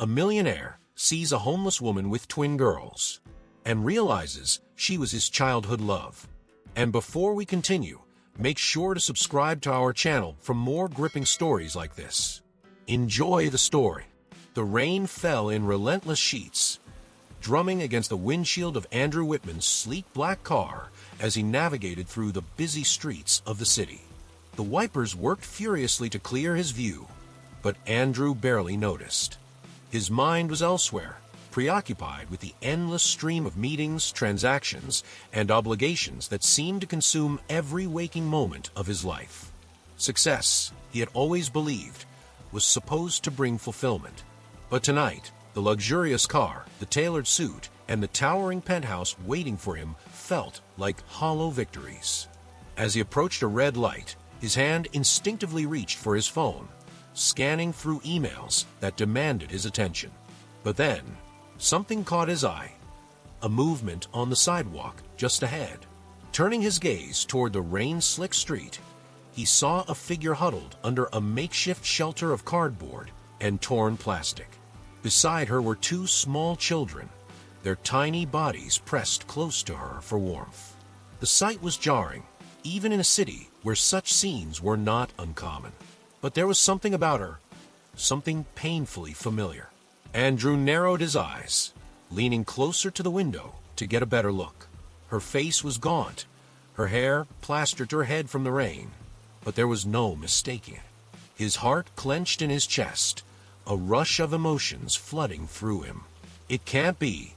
A millionaire sees a homeless woman with twin girls and realizes she was his childhood love. And before we continue, make sure to subscribe to our channel for more gripping stories like this. Enjoy the story. The rain fell in relentless sheets, drumming against the windshield of Andrew Whitman's sleek black car as he navigated through the busy streets of the city. The wipers worked furiously to clear his view, but Andrew barely noticed. His mind was elsewhere, preoccupied with the endless stream of meetings, transactions, and obligations that seemed to consume every waking moment of his life. Success, he had always believed, was supposed to bring fulfillment. But tonight, the luxurious car, the tailored suit, and the towering penthouse waiting for him felt like hollow victories. As he approached a red light, his hand instinctively reached for his phone, scanning through emails that demanded his attention. But then, something caught his eye, a movement on the sidewalk just ahead. Turning his gaze toward the rain-slick street, he saw a figure huddled under a makeshift shelter of cardboard and torn plastic. Beside her were two small children, their tiny bodies pressed close to her for warmth. The sight was jarring, even in a city where such scenes were not uncommon. But there was something about her, something painfully familiar. Andrew narrowed his eyes, leaning closer to the window to get a better look. Her face was gaunt, her hair plastered to her head from the rain, but there was no mistaking it. His heart clenched in his chest, a rush of emotions flooding through him. It can't be,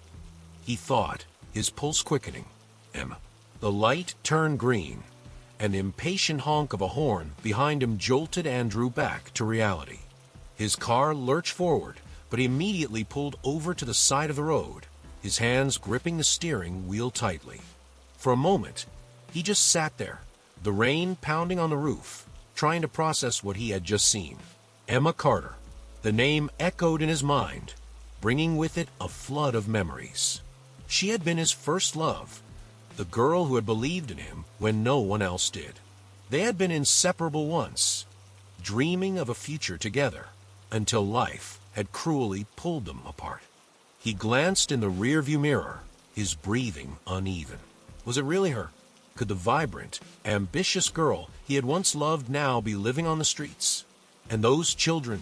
he thought, his pulse quickening. Emma. The light turned green. An impatient honk of a horn behind him jolted Andrew back to reality. His car lurched forward, but he immediately pulled over to the side of the road, his hands gripping the steering wheel tightly. For a moment, he just sat there, the rain pounding on the roof, trying to process what he had just seen. Emma Carter. The name echoed in his mind, bringing with it a flood of memories. She had been his first love, the girl who had believed in him when no one else did. They had been inseparable once, dreaming of a future together, until life had cruelly pulled them apart. He glanced in the rearview mirror, his breathing uneven. Was it really her? Could the vibrant, ambitious girl he had once loved now be living on the streets? And those children,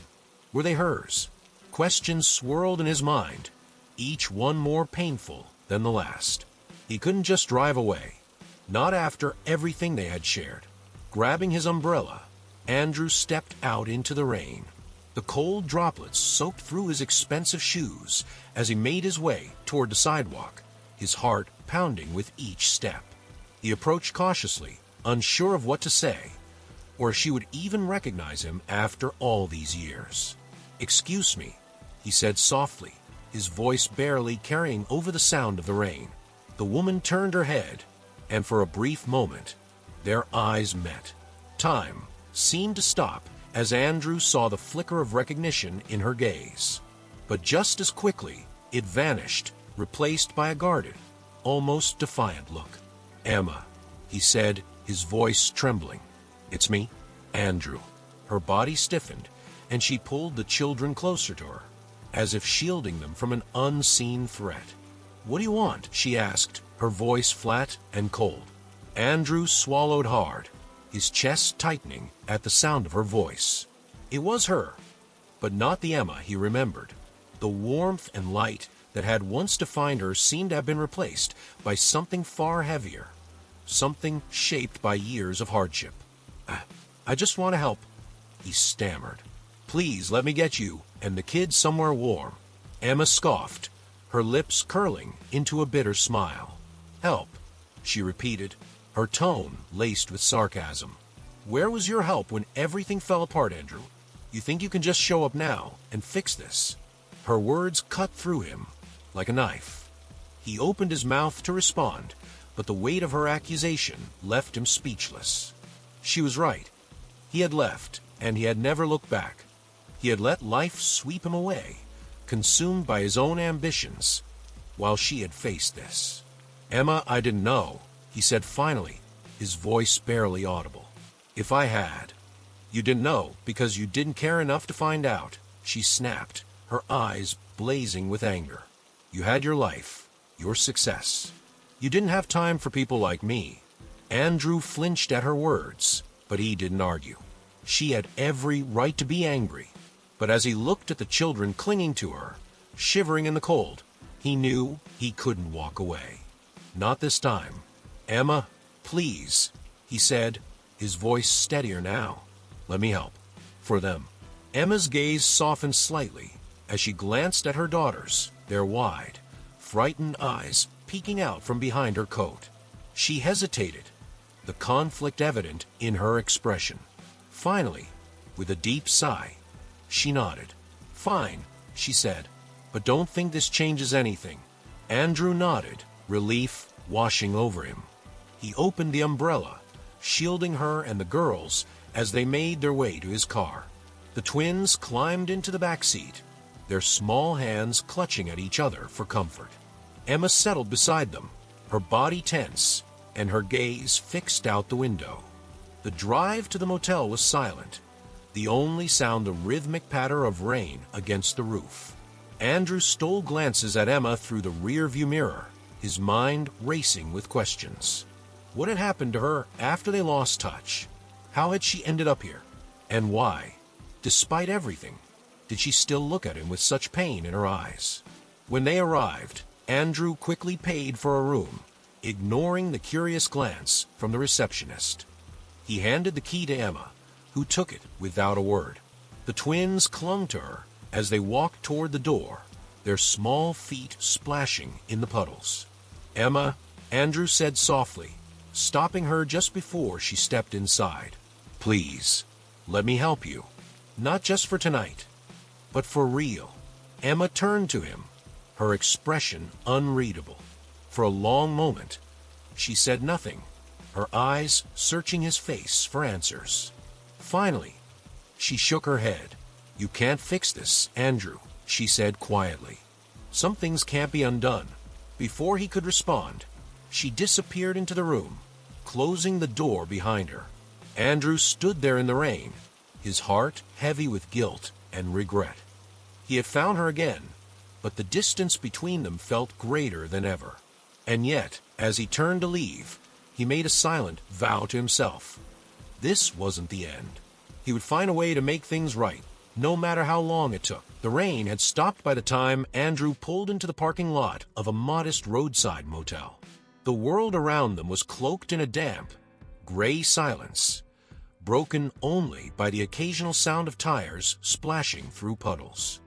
were they hers? Questions swirled in his mind, each one more painful than the last. He couldn't just drive away, not after everything they had shared. Grabbing his umbrella, Andrew stepped out into the rain. The cold droplets soaked through his expensive shoes as he made his way toward the sidewalk, his heart pounding with each step. He approached cautiously, unsure of what to say, or if she would even recognize him after all these years. "Excuse me," he said softly, his voice barely carrying over the sound of the rain. The woman turned her head, and for a brief moment, their eyes met. Time seemed to stop as Andrew saw the flicker of recognition in her gaze. But just as quickly, it vanished, replaced by a guarded, almost defiant look. "Emma," he said, his voice trembling. "It's me, Andrew." Her body stiffened, and she pulled the children closer to her, as if shielding them from an unseen threat. "What do you want?" she asked, her voice flat and cold. Andrew swallowed hard, his chest tightening at the sound of her voice. It was her, but not the Emma he remembered. The warmth and light that had once defined her seemed to have been replaced by something far heavier, something shaped by years of hardship. I just want to help," he stammered. "Please let me get you and the kids somewhere warm." Emma scoffed, her lips curling into a bitter smile. "Help," she repeated, her tone laced with sarcasm. "Where was your help when everything fell apart, Andrew? You think you can just show up now and fix this?" Her words cut through him like a knife. He opened his mouth to respond, but the weight of her accusation left him speechless. She was right. He had left, and he had never looked back. He had let life sweep him away, consumed by his own ambitions, while she had faced this. "Emma, I didn't know," he said finally, his voice barely audible. "If I had." "You didn't know because you didn't care enough to find out," she snapped, her eyes blazing with anger. "You had your life, your success. You didn't have time for people like me." Andrew flinched at her words, but he didn't argue. She had every right to be angry. But as he looked at the children clinging to her, shivering in the cold, he knew he couldn't walk away. Not this time. "Emma, please," he said, his voice steadier now. "Let me help. For them." Emma's gaze softened slightly as she glanced at her daughters, their wide, frightened eyes peeking out from behind her coat. She hesitated, the conflict evident in her expression. Finally, with a deep sigh, she nodded. "Fine," she said, "but don't think this changes anything." Andrew nodded, relief washing over him. He opened the umbrella, shielding her and the girls as they made their way to his car. The twins climbed into the back seat, their small hands clutching at each other for comfort. Emma settled beside them, her body tense and her gaze fixed out the window. The drive to the motel was silent, the only sound the rhythmic patter of rain against the roof. Andrew stole glances at Emma through the rear-view mirror, his mind racing with questions. What had happened to her after they lost touch? How had she ended up here? And why, despite everything, did she still look at him with such pain in her eyes? When they arrived, Andrew quickly paid for a room, ignoring the curious glance from the receptionist. He handed the key to Emma, who took it without a word. The twins clung to her as they walked toward the door, their small feet splashing in the puddles. "Emma," Andrew said softly, stopping her just before she stepped inside. "Please, let me help you. Not just for tonight, but for real." Emma turned to him, her expression unreadable. For a long moment, she said nothing, her eyes searching his face for answers. Finally, she shook her head. "You can't fix this, Andrew," she said quietly. "Some things can't be undone." Before he could respond, she disappeared into the room, closing the door behind her. Andrew stood there in the rain, his heart heavy with guilt and regret. He had found her again, but the distance between them felt greater than ever. And yet, as he turned to leave, he made a silent vow to himself. This wasn't the end. He would find a way to make things right, no matter how long it took. The rain had stopped by the time Andrew pulled into the parking lot of a modest roadside motel. The world around them was cloaked in a damp, gray silence, broken only by the occasional sound of tires splashing through puddles.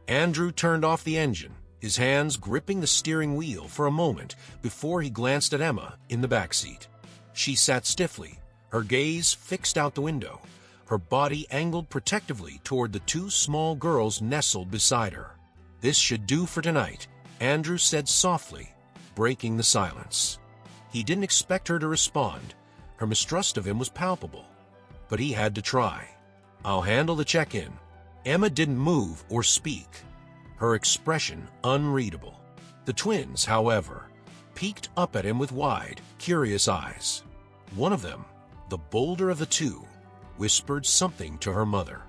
Andrew turned off the engine, his hands gripping the steering wheel for a moment before he glanced at Emma in the back seat. She sat stiffly, her gaze fixed out the window, her body angled protectively toward the two small girls nestled beside her. "This should do for tonight," Andrew said softly, breaking the silence. He didn't expect her to respond. Her mistrust of him was palpable. But he had to try. "I'll handle the check-in." Emma didn't move or speak, her expression unreadable. The twins, however, peeked up at him with wide, curious eyes. One of them, the bolder of the two, whispered something to her mother.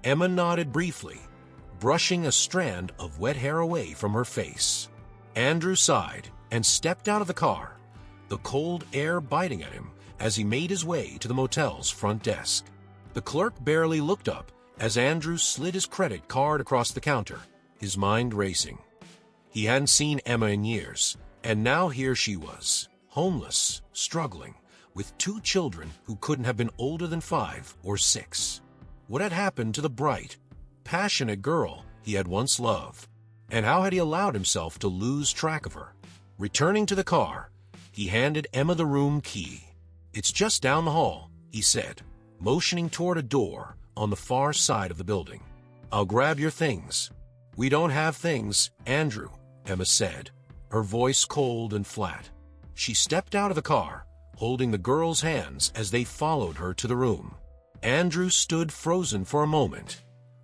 Emma nodded briefly, brushing a strand of wet hair away from her face. Andrew sighed and stepped out of the car, the cold air biting at him as he made his way to the motel's front desk. The clerk barely looked up as Andrew slid his credit card across the counter, his mind racing. He hadn't seen Emma in years, and now here she was, homeless, struggling, with two children who couldn't have been older than 5 or 6. What had happened to the bright, passionate girl he had once loved? And how had he allowed himself to lose track of her? Returning to the car, he handed Emma the room key. "It's just down the hall," he said, motioning toward a door on the far side of the building. "I'll grab your things." "We don't have things, Andrew," Emma said, her voice cold and flat. She stepped out of the car, holding the girls' hands as they followed her to the room. Andrew stood frozen for a moment,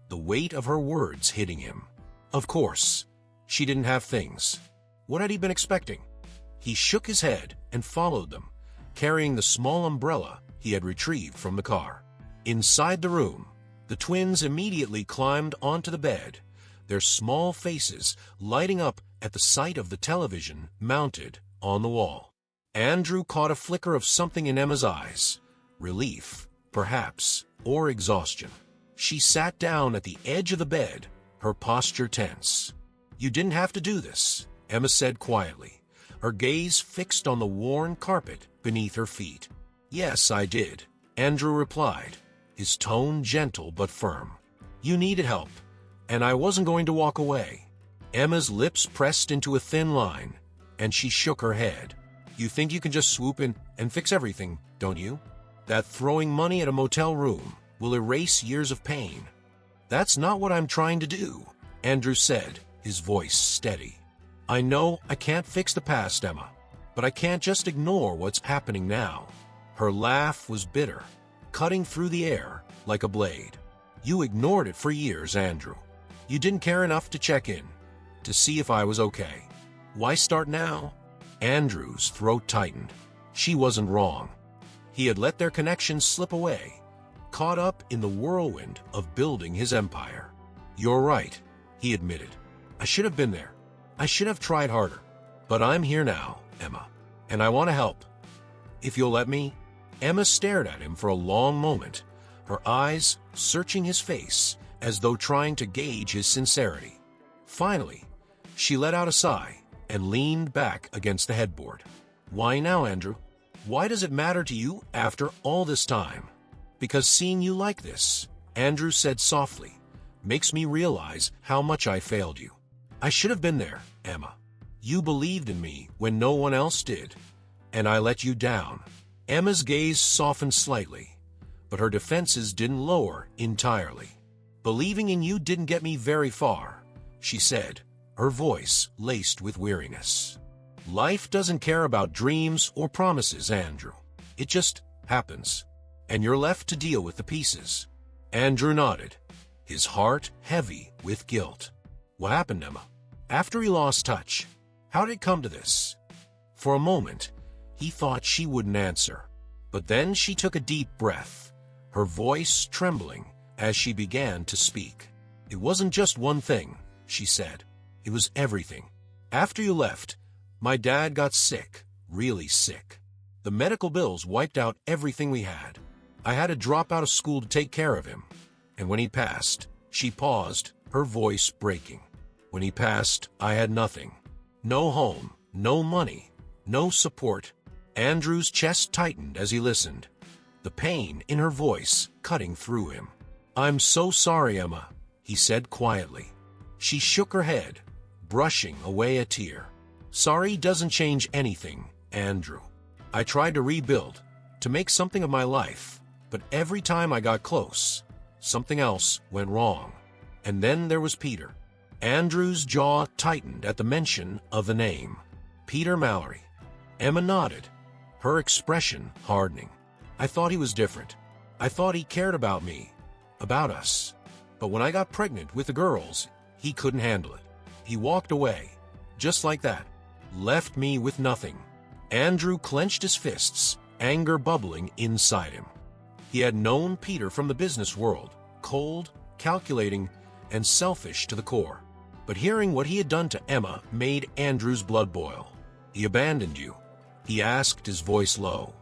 the weight of her words hitting him. Of course, she didn't have things. What had he been expecting? He shook his head and followed them, carrying the small umbrella he had retrieved from the car. Inside the room, the twins immediately climbed onto the bed, their small faces lighting up at the sight of the television mounted on the wall. Andrew caught a flicker of something in Emma's eyes. Relief, perhaps, or exhaustion. She sat down at the edge of the bed, her posture tense. "You didn't have to do this," Emma said quietly, her gaze fixed on the worn carpet beneath her feet. "Yes, I did," Andrew replied, his tone gentle but firm. "You needed help, and I wasn't going to walk away." Emma's lips pressed into a thin line, and she shook her head. "You think you can just swoop in and fix everything, don't you? That throwing money at a motel room will erase years of pain." "That's not what I'm trying to do," Andrew said, his voice steady. "I know I can't fix the past, Emma, but I can't just ignore what's happening now." Her laugh was bitter, cutting through the air like a blade. "You ignored it for years, Andrew. You didn't care enough to check in, to see if I was okay. Why start now?" Andrew's throat tightened. She wasn't wrong. He had let their connection slip away, caught up in the whirlwind of building his empire. "You're right," he admitted. "I should have been there. I should have tried harder. But I'm here now, Emma, and I want to help. If you'll let me." Emma stared at him for a long moment, her eyes searching his face as though trying to gauge his sincerity. Finally, she let out a sigh and leaned back against the headboard. "Why now, Andrew? Why does it matter to you after all this time?" "Because seeing you like this," Andrew said softly, "makes me realize how much I failed you. I should have been there, Emma. You believed in me when no one else did, and I let you down." Emma's gaze softened slightly, but her defenses didn't lower entirely. "Believing in you didn't get me very far," she said, her voice laced with weariness. "Life doesn't care about dreams or promises, Andrew. It just happens, and you're left to deal with the pieces." Andrew nodded, his heart heavy with guilt. "What happened, Emma? After he lost touch, how did it come to this?" For a moment, he thought she wouldn't answer, but then she took a deep breath, her voice trembling as she began to speak. "It wasn't just one thing," she said. "It was everything. After you left, my dad got sick, really sick. The medical bills wiped out everything we had. I had to drop out of school to take care of him. And when he passed," she paused, her voice breaking. "When he passed, I had nothing. No home, no money, no support." Andrew's chest tightened as he listened, the pain in her voice cutting through him. "I'm so sorry, Emma," he said quietly. She shook her head, brushing away a tear. "Sorry doesn't change anything, Andrew. I tried to rebuild, to make something of my life, but every time I got close, something else went wrong. And then there was Peter." Andrew's jaw tightened at the mention of the name. "Peter Mallory." Emma nodded, her expression hardening. "I thought he was different. I thought he cared about me, about us. But when I got pregnant with the girls, he couldn't handle it. He walked away, just like that. Left me with nothing." Andrew clenched his fists, anger bubbling inside him. He had known Peter from the business world, cold, calculating, and selfish to the core. But hearing what he had done to Emma made Andrew's blood boil. "He abandoned you?" he asked, his voice low.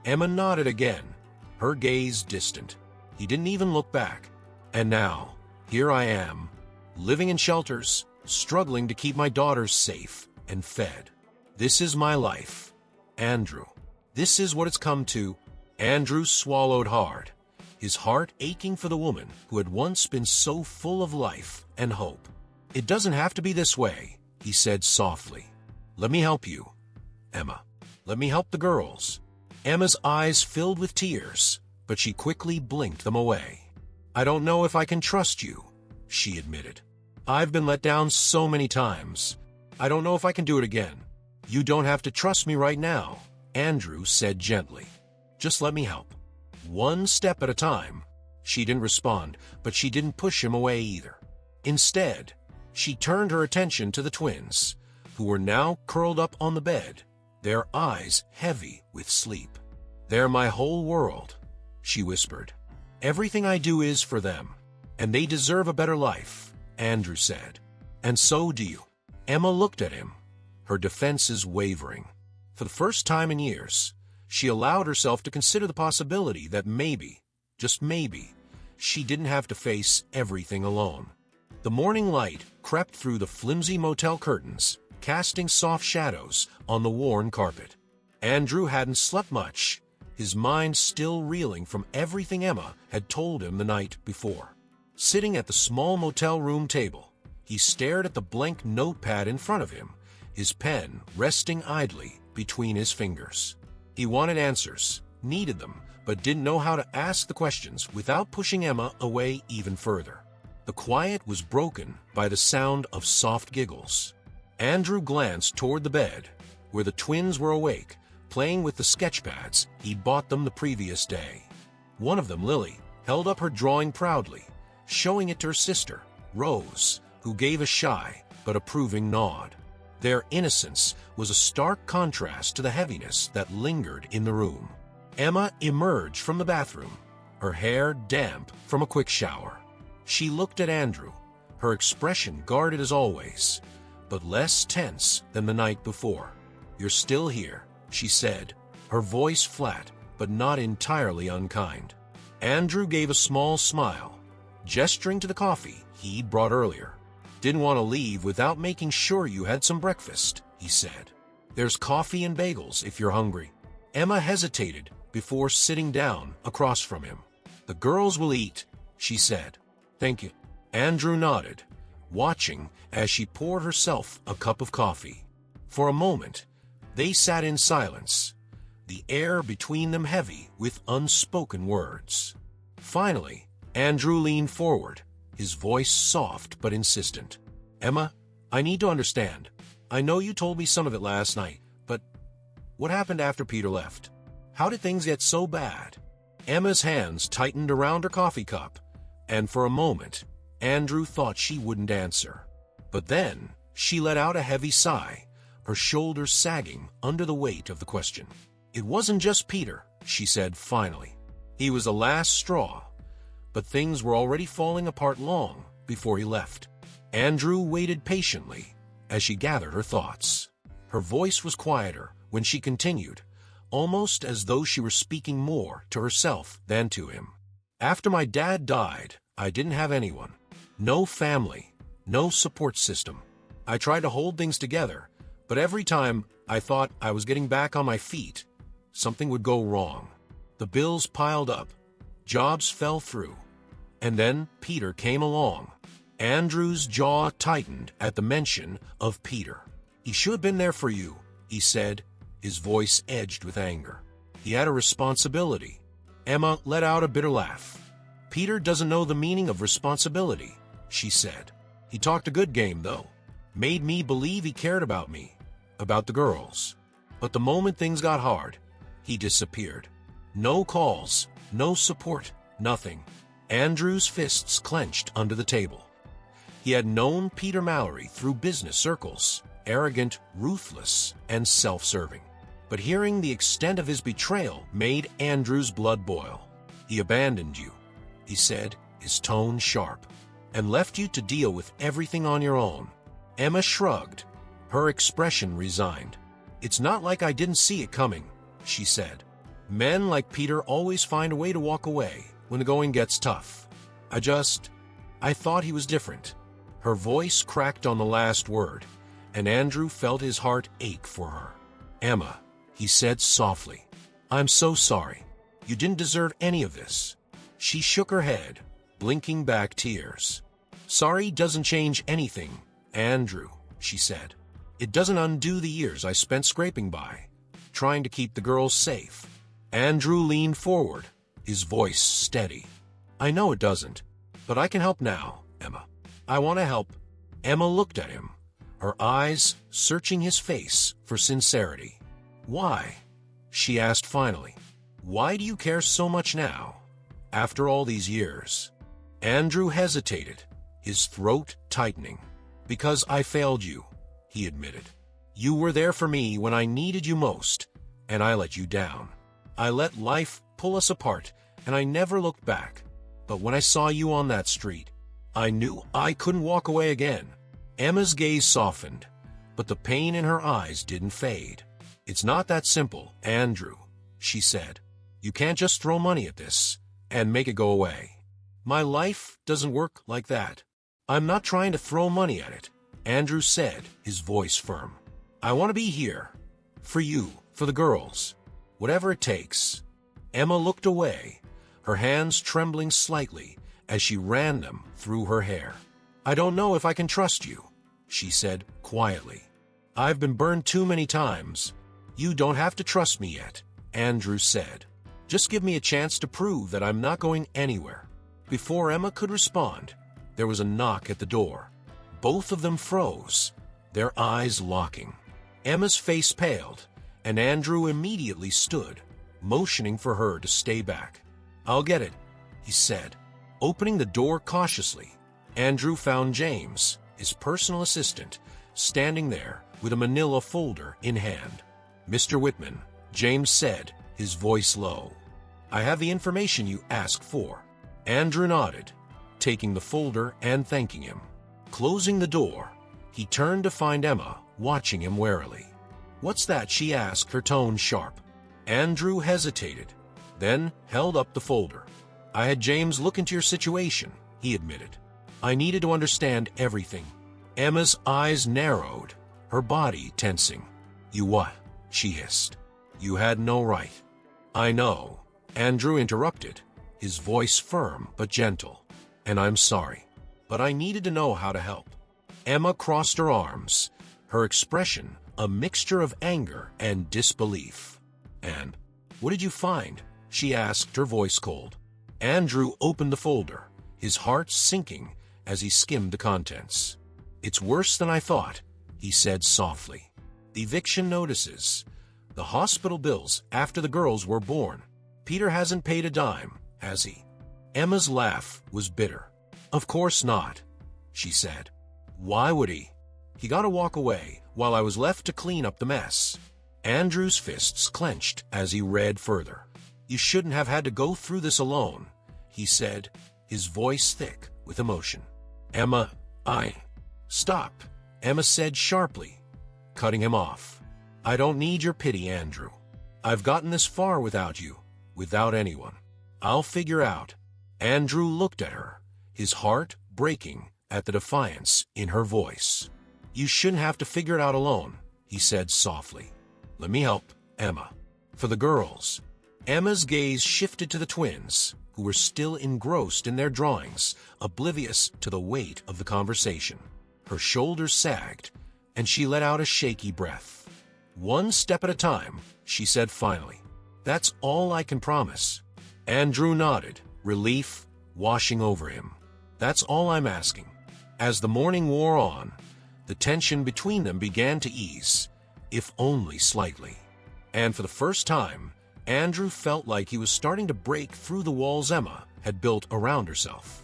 Emma nodded again, her gaze distant. "He didn't even look back. And now, here I am, living in shelters, struggling to keep my daughters safe and fed. This is my life, Andrew. This is what it's come to." Andrew swallowed hard, his heart aching for the woman who had once been so full of life and hope. "It doesn't have to be this way," he said softly. "Let me help you, Emma. Let me help the girls." Emma's eyes filled with tears, but she quickly blinked them away. "I don't know if I can trust you," she admitted. "I've been let down so many times. I don't know if I can do it again." "You don't have to trust me right now," Andrew said gently. "Just let me help. One step at a time." She didn't respond, but she didn't push him away either. Instead, she turned her attention to the twins, who were now curled up on the bed, their eyes heavy with sleep. "They're my whole world," she whispered. "Everything I do is for them, and they deserve a better life, Andrew said. And so do you. Emma looked at him, her defenses wavering. For the first time in years, she allowed herself to consider the possibility that maybe, just maybe, she didn't have to face everything alone. The morning light crept through the flimsy motel curtains, casting soft shadows on the worn carpet. Andrew hadn't slept much, his mind still reeling from everything Emma had told him the night before. Sitting at the small motel room table, he stared at the blank notepad in front of him, his pen resting idly between his fingers. He wanted answers, needed them, but didn't know how to ask the questions without pushing Emma away even further. The quiet was broken by the sound of soft giggles. Andrew glanced toward the bed, where the twins were awake, playing with the sketchpads he'd bought them the previous day. One of them, Lily, held up her drawing proudly, showing it to her sister, Rose, who gave a shy but approving nod. Their innocence was a stark contrast to the heaviness that lingered in the room. Emma emerged from the bathroom, her hair damp from a quick shower. She looked at Andrew, her expression guarded as always, but less tense than the night before. "You're still here," she said, her voice flat but not entirely unkind. Andrew gave a small smile, gesturing to the coffee he'd brought earlier. "Didn't want to leave without making sure you had some breakfast," he said. "There's coffee and bagels if you're hungry." Emma hesitated before sitting down across from him. "The girls will eat," she said. "Thank you." Andrew nodded, watching as she poured herself a cup of coffee. For a moment, they sat in silence, the air between them heavy with unspoken words. Finally, Andrew leaned forward, his voice soft but insistent. "Emma, I need to understand. I know you told me some of it last night, but what happened after Peter left? How did things get so bad?" Emma's hands tightened around her coffee cup, and for a moment, Andrew thought she wouldn't answer. But then, she let out a heavy sigh, her shoulders sagging under the weight of the question. "It wasn't just Peter," she said finally. "He was the last straw, but things were already falling apart long before he left." Andrew waited patiently as she gathered her thoughts. Her voice was quieter when she continued, almost as though she were speaking more to herself than to him. "After my dad died, I didn't have anyone. No family, no support system. I tried to hold things together, but every time I thought I was getting back on my feet, something would go wrong. The bills piled up, jobs fell through, and then Peter came along." Andrew's jaw tightened at the mention of Peter. "He should have been there for you," he said, his voice edged with anger. "He had a responsibility." Emma let out a bitter laugh. "Peter doesn't know the meaning of responsibility," she said. "He talked a good game, though. Made me believe he cared about me, about the girls. But the moment things got hard, he disappeared. No calls, no support, nothing." Andrew's fists clenched under the table. He had known Peter Mallory through business circles, arrogant, ruthless, and self-serving. But hearing the extent of his betrayal made Andrew's blood boil. "He abandoned you," he said, his tone sharp, "and left you to deal with everything on your own." Emma shrugged, her expression resigned. "It's not like I didn't see it coming," she said. "Men like Peter always find a way to walk away when the going gets tough. I thought he was different." Her voice cracked on the last word, and Andrew felt his heart ache for her. "Emma," he said softly, "I'm so sorry. You didn't deserve any of this." She shook her head, blinking back tears. "Sorry doesn't change anything, Andrew," she said. "It doesn't undo the years I spent scraping by, trying to keep the girls safe." Andrew leaned forward, his voice steady. "I know it doesn't, but I can help now, Emma. I want to help." Emma looked at him, her eyes searching his face for sincerity. "Why?" she asked finally. "Why do you care so much now, after all these years?" Andrew hesitated, his throat tightening. "Because I failed you," he admitted. "You were there for me when I needed you most, and I let you down. I let life pull us apart, and I never looked back. But when I saw you on that street, I knew I couldn't walk away again. Emma's gaze softened, but the pain in her eyes didn't fade. It's not that simple, Andrew, she said. You can't just throw money at this and make it go away. My life doesn't work like that. I'm not trying to throw money at it, Andrew said, his voice firm. I want to be here. For you, for the girls. Whatever it takes. Emma looked away, her hands trembling slightly as she ran them through her hair. I don't know if I can trust you, she said quietly. I've been burned too many times. You don't have to trust me yet, Andrew said. Just give me a chance to prove that I'm not going anywhere. Before Emma could respond, there was a knock at the door. Both of them froze, their eyes locking. Emma's face paled, and Andrew immediately stood, motioning for her to stay back. I'll get it, he said. Opening the door cautiously, Andrew found James, his personal assistant, standing there with a manila folder in hand. Mr. Whitman, James said, his voice low. I have the information you asked for. Andrew nodded, taking the folder and thanking him. Closing the door, he turned to find Emma watching him warily. What's that? She asked, her tone sharp. Andrew hesitated, then held up the folder. I had James look into your situation, he admitted. I needed to understand everything. Emma's eyes narrowed, her body tensing. You what? She hissed. You had no right. I know, Andrew interrupted, his voice firm but gentle. And I'm sorry, but I needed to know how to help. Emma crossed her arms, her expression a mixture of anger and disbelief. And what did you find? She asked, her voice cold. Andrew opened the folder, his heart sinking as he skimmed the contents. It's worse than I thought, he said softly. The eviction notices, the hospital bills after the girls were born. Peter hasn't paid a dime, has he? Emma's laugh was bitter. Of course not, she said. Why would he? He got to walk away while I was left to clean up the mess. Andrew's fists clenched as he read further. You shouldn't have had to go through this alone, he said, his voice thick with emotion. Emma, Stop, Emma said sharply, cutting him off. I don't need your pity, Andrew. I've gotten this far without you, without anyone. I'll figure out. Andrew looked at her, his heart breaking at the defiance in her voice. You shouldn't have to figure it out alone, he said softly. Let me help, Emma. For the girls. Emma's gaze shifted to the twins, who were still engrossed in their drawings, oblivious to the weight of the conversation. Her shoulders sagged, and she let out a shaky breath. One step at a time, she said finally. That's all I can promise. Andrew nodded, relief washing over him. That's all I'm asking. As the morning wore on, the tension between them began to ease, if only slightly. And for the first time, Andrew felt like he was starting to break through the walls Emma had built around herself.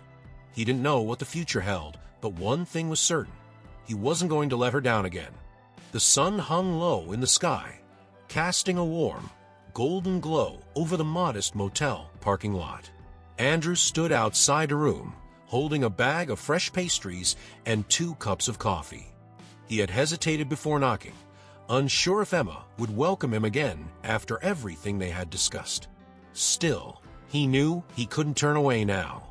He didn't know what the future held, but one thing was certain. He wasn't going to let her down again. The sun hung low in the sky, casting a warm, golden glow over the modest motel parking lot. Andrew stood outside a room, holding a bag of fresh pastries and 2 cups of coffee. He had hesitated before knocking, unsure if Emma would welcome him again after everything they had discussed. Still, he knew he couldn't turn away now.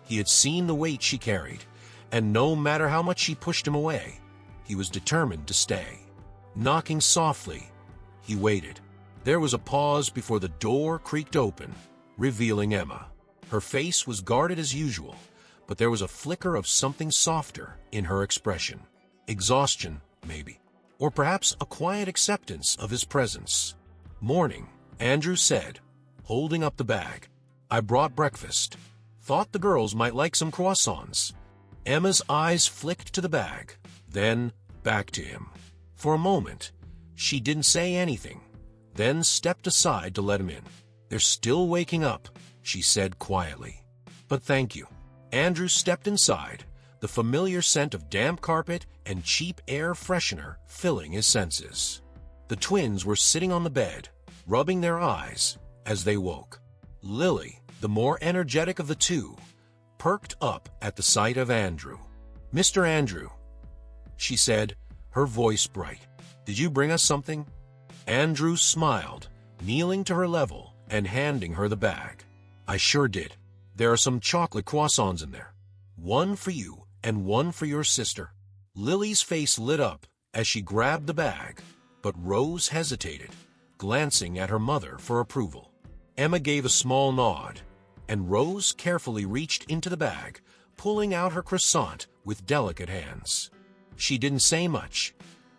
He had seen the weight she carried, and no matter how much she pushed him away, he was determined to stay. Knocking softly, he waited. There was a pause before the door creaked open, revealing Emma. Her face was guarded as usual, but there was a flicker of something softer in her expression. Exhaustion, maybe. Or perhaps a quiet acceptance of his presence. Morning, Andrew said, holding up the bag. I brought breakfast. Thought the girls might like some croissants. Emma's eyes flicked to the bag, then back to him. For a moment, she didn't say anything, then stepped aside to let him in. They're still waking up, she said quietly. But thank you. Andrew stepped inside, the familiar scent of damp carpet and cheap air freshener filling his senses. The twins were sitting on the bed, rubbing their eyes as they woke. Lily, the more energetic of the two, perked up at the sight of Andrew. "Mr. Andrew," she said, her voice bright. "Did you bring us something?" Andrew smiled, kneeling to her level and handing her the bag. "I sure did. There are some chocolate croissants in there. One for you and one for your sister." Lily's face lit up as she grabbed the bag, but Rose hesitated, glancing at her mother for approval. Emma gave a small nod, and Rose carefully reached into the bag, pulling out her croissant with delicate hands. She didn't say much,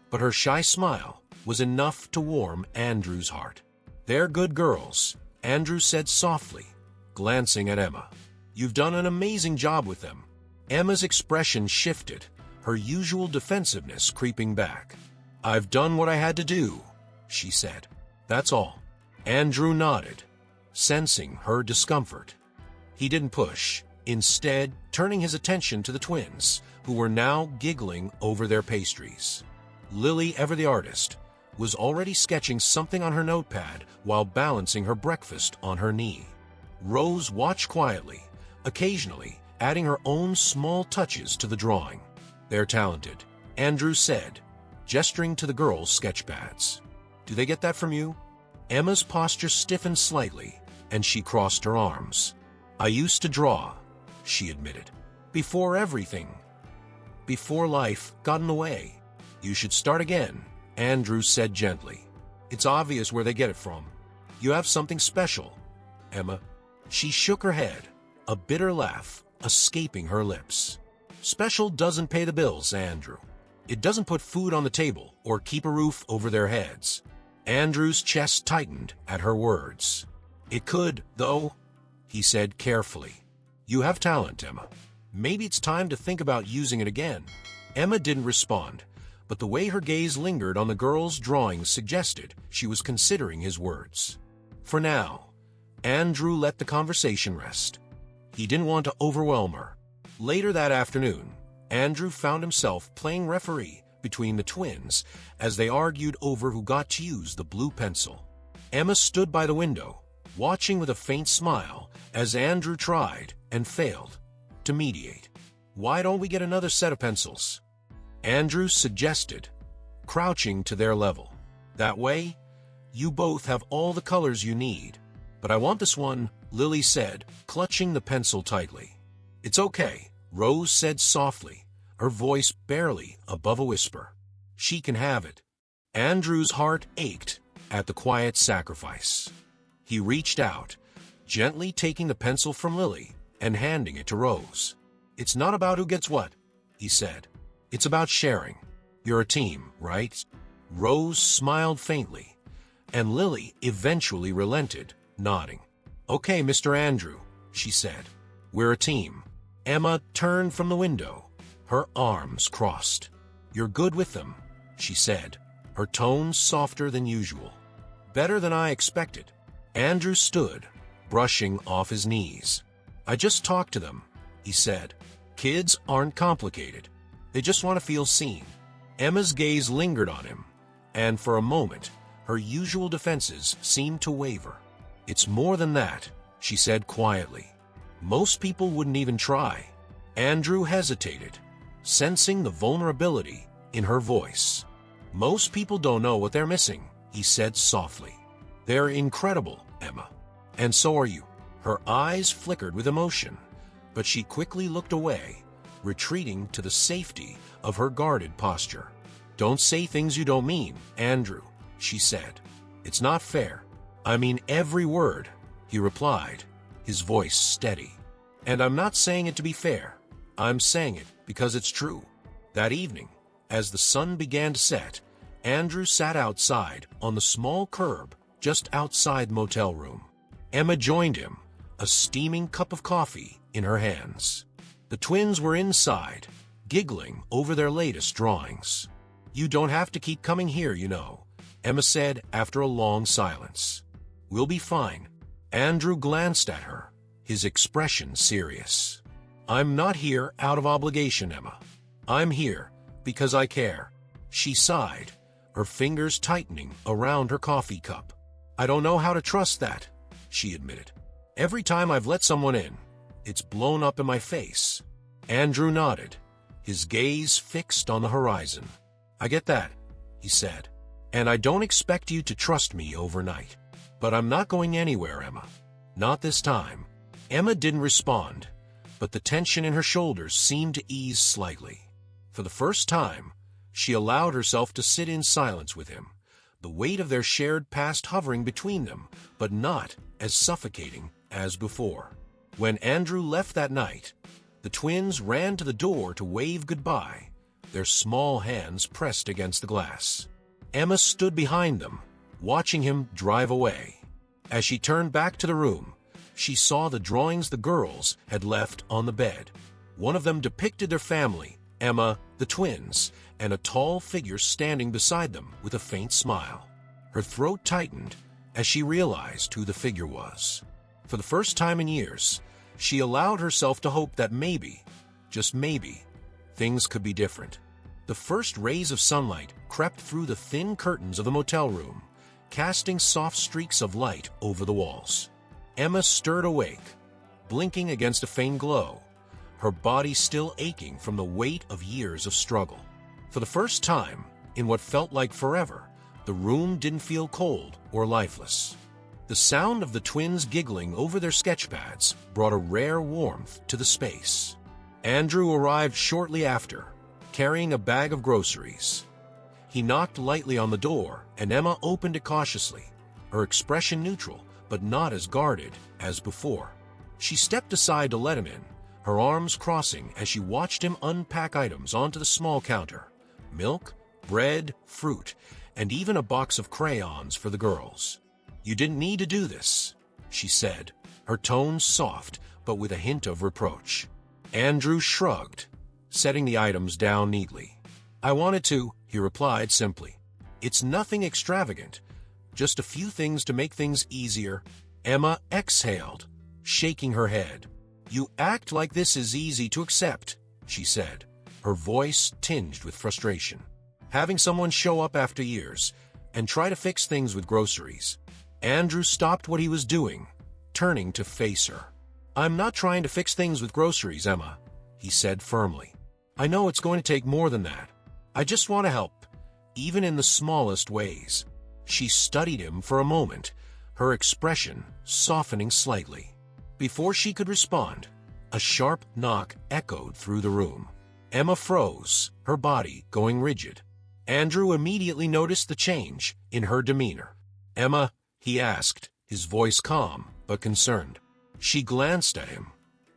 but her shy smile was enough to warm Andrew's heart. "They're good girls," Andrew said softly, glancing at Emma. "You've done an amazing job with them." Emma's expression shifted, her usual defensiveness creeping back. "I've done what I had to do," she said. "That's all." Andrew nodded, sensing her discomfort. He didn't push, instead turning his attention to the twins, who were now giggling over their pastries. Lily, ever the artist, was already sketching something on her notepad while balancing her breakfast on her knee. Rose watched quietly, occasionally adding her own small touches to the drawing. "They're talented," Andrew said, gesturing to the girls' sketch pads. "Do they get that from you?" Emma's posture stiffened slightly, and she crossed her arms. "I used to draw," she admitted. "Before everything. Before life got in the way." "You should start again," Andrew said gently. "It's obvious where they get it from. You have something special, Emma." She shook her head, a bitter laugh escaping her lips. "Special doesn't pay the bills, Andrew. It doesn't put food on the table or keep a roof over their heads." Andrew's chest tightened at her words. "It could, though," he said carefully. "You have talent, Emma. Maybe it's time to think about using it again." Emma didn't respond, but the way her gaze lingered on the girl's drawings suggested she was considering his words. For now, Andrew let the conversation rest. He didn't want to overwhelm her. Later that afternoon, Andrew found himself playing referee between the twins as they argued over who got to use the blue pencil. Emma stood by the window, watching with a faint smile as Andrew tried and failed to mediate. "Why don't we get another set of pencils?" Andrew suggested, crouching to their level. "That way, you both have all the colors you need." "But I want this one," Lily said, clutching the pencil tightly. "It's okay," Rose said softly, her voice barely above a whisper. "She can have it." Andrew's heart ached at the quiet sacrifice. He reached out, gently taking the pencil from Lily and handing it to Rose. "It's not about who gets what," he said. "It's about sharing. You're a team, right?" Rose smiled faintly, and Lily eventually relented, nodding. "Okay, Mr. Andrew," she said. "We're a team." Emma turned from the window, her arms crossed. "You're good with them," she said, her tone softer than usual. "Better than I expected." Andrew stood, brushing off his knees. "I just talked to them," he said. "Kids aren't complicated. They just want to feel seen." Emma's gaze lingered on him, and for a moment, her usual defenses seemed to waver. "It's more than that," she said quietly. "Most people wouldn't even try." Andrew hesitated, sensing the vulnerability in her voice. "Most people don't know what they're missing," he said softly. "They're incredible, Emma. And so are you." Her eyes flickered with emotion, but she quickly looked away, retreating to the safety of her guarded posture. "Don't say things you don't mean, Andrew," she said. "It's not fair." "I mean every word," he replied, his voice steady. "And I'm not saying it to be fair. I'm saying it because it's true." That evening, as the sun began to set, Andrew sat outside on the small curb just outside the motel room. Emma joined him, a steaming cup of coffee in her hands. The twins were inside, giggling over their latest drawings. "You don't have to keep coming here, you know," Emma said after a long silence. "We'll be fine." Andrew glanced at her, his expression serious. "I'm not here out of obligation, Emma. I'm here because I care." She sighed, her fingers tightening around her coffee cup. "I don't know how to trust that," she admitted. "Every time I've let someone in, It's blown up in my face. Andrew nodded, his gaze fixed on the horizon. I get that, he said. And I don't expect you to trust me overnight. But I'm not going anywhere, Emma. Not this time. Emma didn't respond, but the tension in her shoulders seemed to ease slightly. For the first time, she allowed herself to sit in silence with him, the weight of their shared past hovering between them, but not as suffocating as before. When Andrew left that night, the twins ran to the door to wave goodbye, their small hands pressed against the glass. Emma stood behind them, watching him drive away. As she turned back to the room, she saw the drawings the girls had left on the bed. One of them depicted their family, Emma, the twins, and a tall figure standing beside them with a faint smile. Her throat tightened as she realized who the figure was. For the first time in years, she allowed herself to hope that maybe, just maybe, things could be different. The first rays of sunlight crept through the thin curtains of the motel room, casting soft streaks of light over the walls. Emma stirred awake, blinking against a faint glow, her body still aching from the weight of years of struggle. For the first time, in what felt like forever, the room didn't feel cold or lifeless. The sound of the twins giggling over their sketchpads brought a rare warmth to the space. Andrew arrived shortly after, carrying a bag of groceries. He knocked lightly on the door, and Emma opened it cautiously, her expression neutral, but not as guarded as before. She stepped aside to let him in, her arms crossing as she watched him unpack items onto the small counter: milk, bread, fruit, and even a box of crayons for the girls. "You didn't need to do this," she said, her tone soft but with a hint of reproach. Andrew shrugged, setting the items down neatly. "I wanted to," he replied simply. "It's nothing extravagant, just a few things to make things easier." Emma exhaled, shaking her head. "You act like this is easy to accept," she said, her voice tinged with frustration. "Having someone show up after years and try to fix things with groceries." Andrew stopped what he was doing, turning to face her. "I'm not trying to fix things with groceries, Emma," he said firmly. "I know it's going to take more than that. I just want to help, even in the smallest ways." She studied him for a moment, her expression softening slightly. Before she could respond, a sharp knock echoed through the room. Emma froze, her body going rigid. Andrew immediately noticed the change in her demeanor. "Emma?" he asked, his voice calm but concerned. She glanced at him,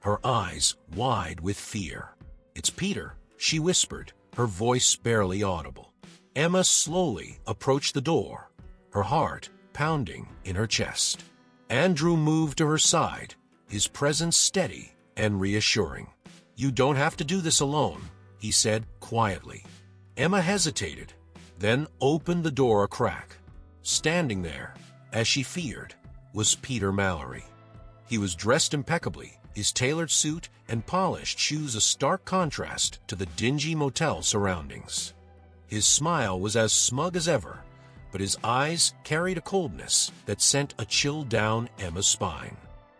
her eyes wide with fear. "It's Peter," she whispered, her voice barely audible. Emma slowly approached the door, her heart pounding in her chest. Andrew moved to her side, his presence steady and reassuring. "You don't have to do this alone," he said quietly. Emma hesitated, then opened the door a crack. Standing there, as she feared, was Peter Mallory. He was dressed impeccably, his tailored suit and polished shoes a stark contrast to the dingy motel surroundings. His smile was as smug as ever, but his eyes carried a coldness that sent a chill down Emma's spine.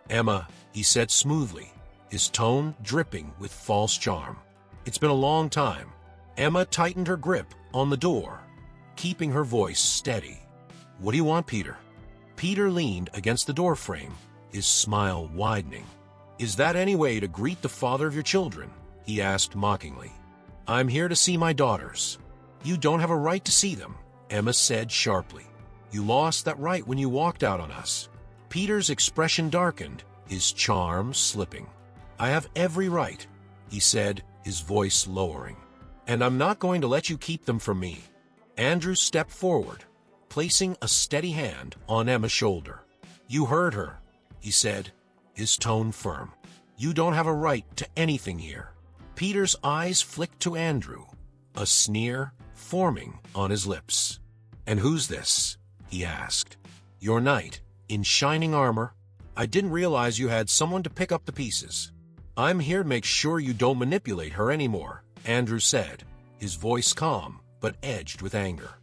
"Emma," he said smoothly, his tone dripping with false charm. "It's been a long time." Emma tightened her grip on the door, keeping her voice steady. "What do you want, Peter?" Peter leaned against the doorframe, his smile widening. "Is that any way to greet the father of your children?" he asked mockingly. "I'm here to see my daughters." "You don't have a right to see them," Emma said sharply. "You lost that right when you walked out on us." Peter's expression darkened, his charm slipping. "I have every right," he said, his voice lowering. "And I'm not going to let you keep them from me." Andrew stepped forward, placing a steady hand on Emma's shoulder. "You heard her," he said, his tone firm. "You don't have a right to anything here." Peter's eyes flicked to Andrew, a sneer forming on his lips. "And who's this?" he asked. "Your knight, in shining armor? I didn't realize you had someone to pick up the pieces." "I'm here to make sure you don't manipulate her anymore," Andrew said, his voice calm but edged with anger.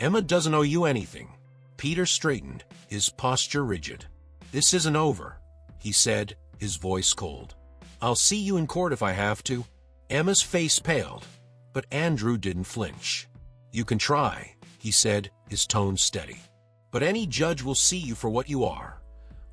"Emma doesn't owe you anything." Peter straightened, his posture rigid. "This isn't over," he said, his voice cold. I'll see you in court if I have to." Emma's face paled, but Andrew didn't flinch. "You can try," he said, his tone steady. "But any judge will see you for what you are.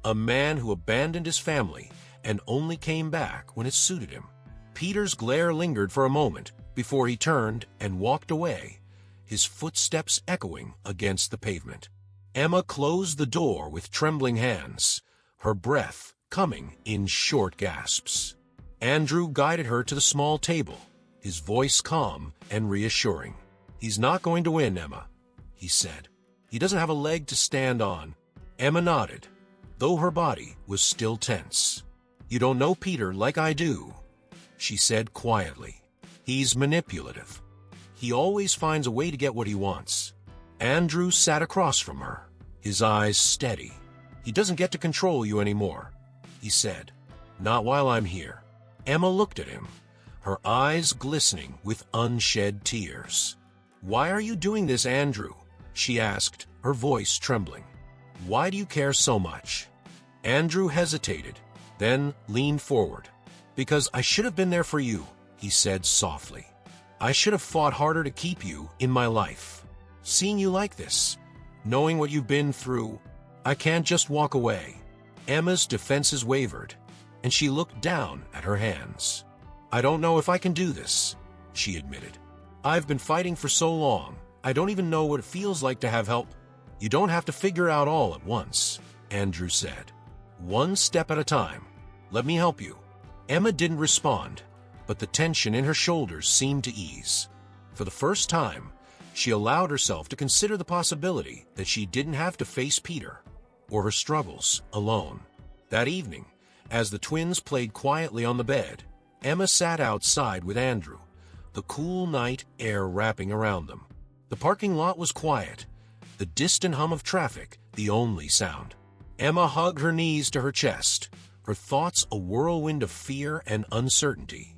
A man who abandoned his family and only came back when it suited him." Peter's glare lingered for a moment before he turned and walked away, his footsteps echoing against the pavement. Emma closed the door with trembling hands, her breath coming in short gasps. Andrew guided her to the small table, his voice calm and reassuring. "He's not going to win, Emma," he said. "He doesn't have a leg to stand on." Emma nodded, though her body was still tense. "You don't know Peter like I do," she said quietly. "He's manipulative. He always finds a way to get what he wants." Andrew sat across from her, his eyes steady. "He doesn't get to control you anymore," he said. "Not while I'm here." Emma looked at him, her eyes glistening with unshed tears. "Why are you doing this, Andrew?" she asked, her voice trembling. "Why do you care so much?" Andrew hesitated, then leaned forward. "Because I should have been there for you," he said softly. "I should have fought harder to keep you in my life. Seeing you like this, knowing what you've been through, I can't just walk away." Emma's defenses wavered, and she looked down at her hands. "I don't know if I can do this," she admitted. "I've been fighting for so long, I don't even know what it feels like to have help." "You don't have to figure out all at once," Andrew said. "One step at a time. Let me help you." Emma didn't respond, but the tension in her shoulders seemed to ease. For the first time, she allowed herself to consider the possibility that she didn't have to face Peter or her struggles alone. That evening, as the twins played quietly on the bed, Emma sat outside with Andrew, the cool night air wrapping around them. The parking lot was quiet, the distant hum of traffic the only sound. Emma hugged her knees to her chest, her thoughts a whirlwind of fear and uncertainty.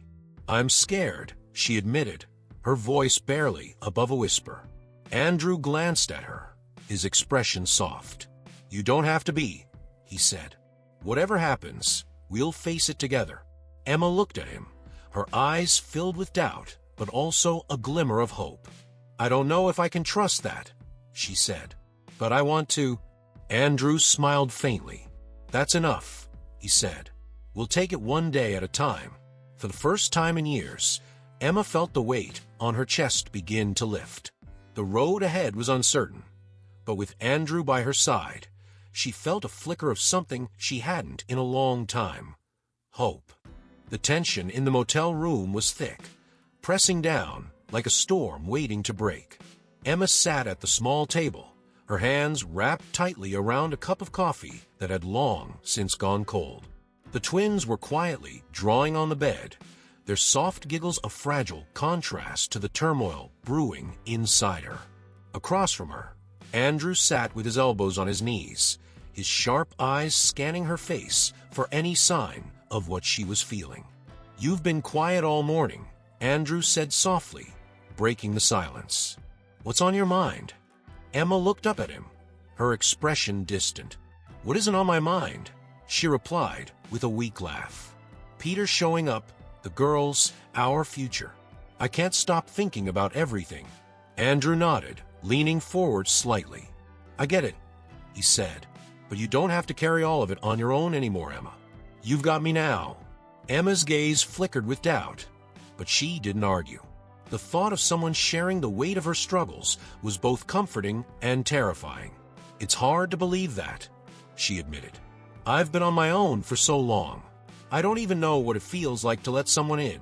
"I'm scared," she admitted, her voice barely above a whisper. Andrew glanced at her, his expression soft. "You don't have to be," he said. "Whatever happens, we'll face it together." Emma looked at him, her eyes filled with doubt, but also a glimmer of hope. "I don't know if I can trust that," she said, "but I want to." Andrew smiled faintly. "That's enough," he said. "We'll take it one day at a time." For the first time in years, Emma felt the weight on her chest begin to lift. The road ahead was uncertain, but with Andrew by her side, she felt a flicker of something she hadn't in a long time: hope. The tension in the motel room was thick, pressing down like a storm waiting to break. Emma sat at the small table, her hands wrapped tightly around a cup of coffee that had long since gone cold. The twins were quietly drawing on the bed, their soft giggles a fragile contrast to the turmoil brewing inside her. Across from her, Andrew sat with his elbows on his knees, his sharp eyes scanning her face for any sign of what she was feeling. "You've been quiet all morning," Andrew said softly, breaking the silence. "What's on your mind?" Emma looked up at him, her expression distant. "What isn't on my mind?" she replied with a weak laugh. "Peter showing up, the girls, our future. I can't stop thinking about everything." Andrew nodded, leaning forward slightly. "I get it," he said, "but you don't have to carry all of it on your own anymore, Emma. You've got me now." Emma's gaze flickered with doubt, but she didn't argue. The thought of someone sharing the weight of her struggles was both comforting and terrifying. "It's hard to believe that," she admitted. "I've been on my own for so long. I don't even know what it feels like to let someone in."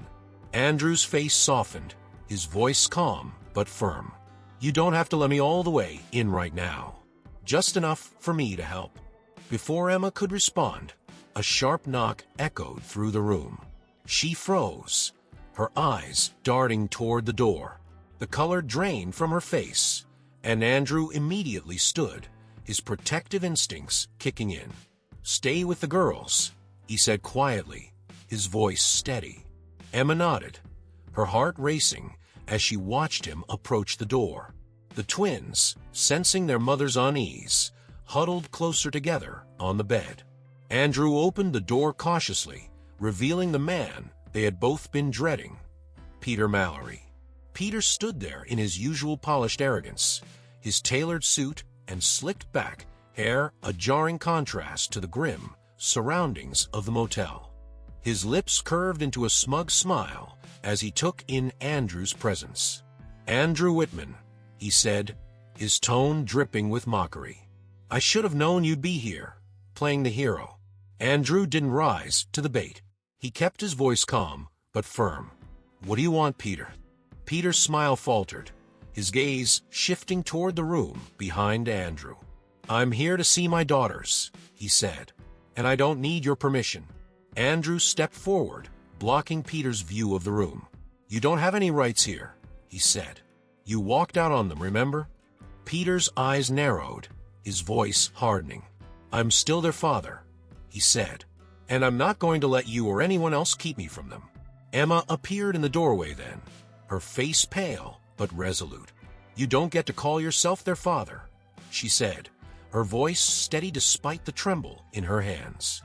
Andrew's face softened, his voice calm but firm. "You don't have to let me all the way in right now. Just enough for me to help." Before Emma could respond, a sharp knock echoed through the room. She froze, her eyes darting toward the door. The color drained from her face, and Andrew immediately stood, his protective instincts kicking in. "Stay with the girls," he said quietly, his voice steady. Emma nodded, her heart racing as she watched him approach the door. The twins, sensing their mother's unease, huddled closer together on the bed. Andrew opened the door cautiously, revealing the man they had both been dreading, Peter Mallory. Peter stood there in his usual polished arrogance, his tailored suit and slicked back hair a jarring contrast to the grim surroundings of the motel. His lips curved into a smug smile as he took in Andrew's presence. "Andrew Whitman," he said, his tone dripping with mockery. "I should have known you'd be here, playing the hero." Andrew didn't rise to the bait. He kept his voice calm but firm. "What do you want, Peter?" Peter's smile faltered, his gaze shifting toward the room behind Andrew. "I'm here to see my daughters," he said, "and I don't need your permission." Andrew stepped forward, blocking Peter's view of the room. "You don't have any rights here," he said. "You walked out on them, remember?" Peter's eyes narrowed, his voice hardening. "I'm still their father," he said, "and I'm not going to let you or anyone else keep me from them." Emma appeared in the doorway then, her face pale but resolute. "You don't get to call yourself their father," she said, her voice steady despite the tremble in her hands.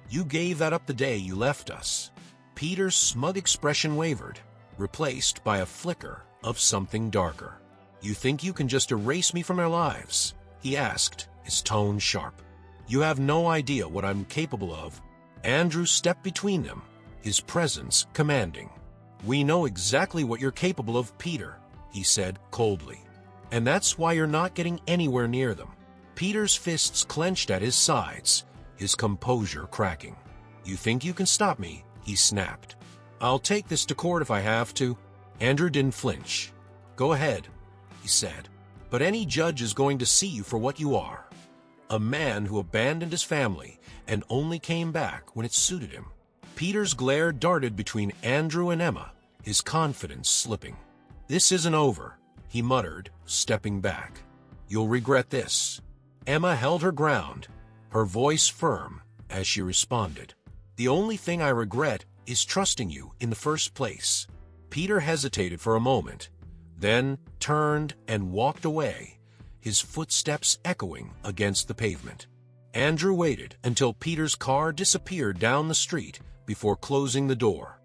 "You gave that up the day you left us." Peter's smug expression wavered, replaced by a flicker of something darker. "You think you can just erase me from our lives?" he asked, his tone sharp. "You have no idea what I'm capable of." Andrew stepped between them, his presence commanding. "We know exactly what you're capable of, Peter," he said coldly. "And that's why you're not getting anywhere near them." Peter's fists clenched at his sides, his composure cracking. "You think you can stop me?" he snapped. "I'll take this to court if I have to." Andrew didn't flinch. "Go ahead," he said. "But any judge is going to see you for what you are. A man who abandoned his family and only came back when it suited him." Peter's glare darted between Andrew and Emma, his confidence slipping. "This isn't over," he muttered, stepping back. "You'll regret this." Emma held her ground, her voice firm as she responded. "The only thing I regret is trusting you in the first place." Peter hesitated for a moment, then turned and walked away, his footsteps echoing against the pavement. Andrew waited until Peter's car disappeared down the street before closing the door.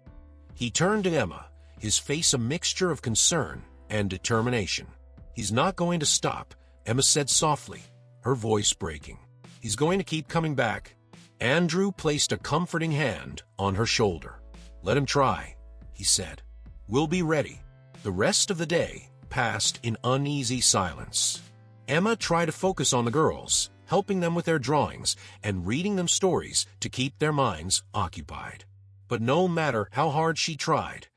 He turned to Emma, his face a mixture of concern and determination. "He's not going to stop," Emma said softly, her voice breaking. "He's going to keep coming back." Andrew placed a comforting hand on her shoulder. "Let him try," he said. "We'll be ready." The rest of the day passed in uneasy silence. Emma tried to focus on the girls, helping them with their drawings and reading them stories to keep their minds occupied. But no matter how hard she tried,